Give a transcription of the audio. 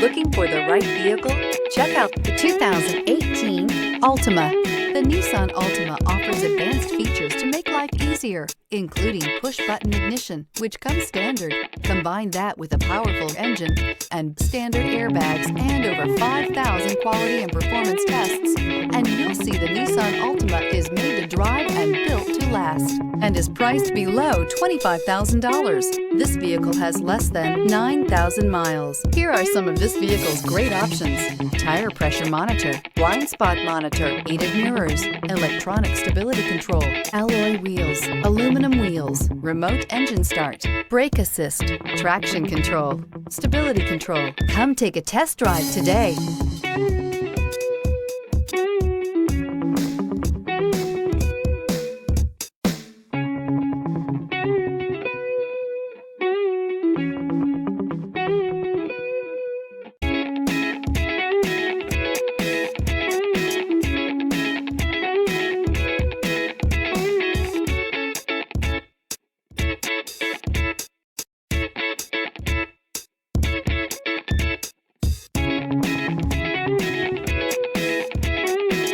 Looking for the right vehicle? Check out the 2018 Altima. The Nissan Altima offers advanced features to make life easier, including push-button ignition, which comes standard. Combine that with a powerful engine and standard airbags and over 5,000 quality and performance tests, and you'll see the Nissan Altima is made to drive and built to last, and is priced below $25,000. This vehicle has less than 9,000 miles. Here are some of this vehicle's great options: tire pressure monitor, blind spot monitor, heated mirrors, electronic stability control, alloy wheels, aluminum wheels, remote engine start, brake assist, traction control, stability control. Come take a test drive today.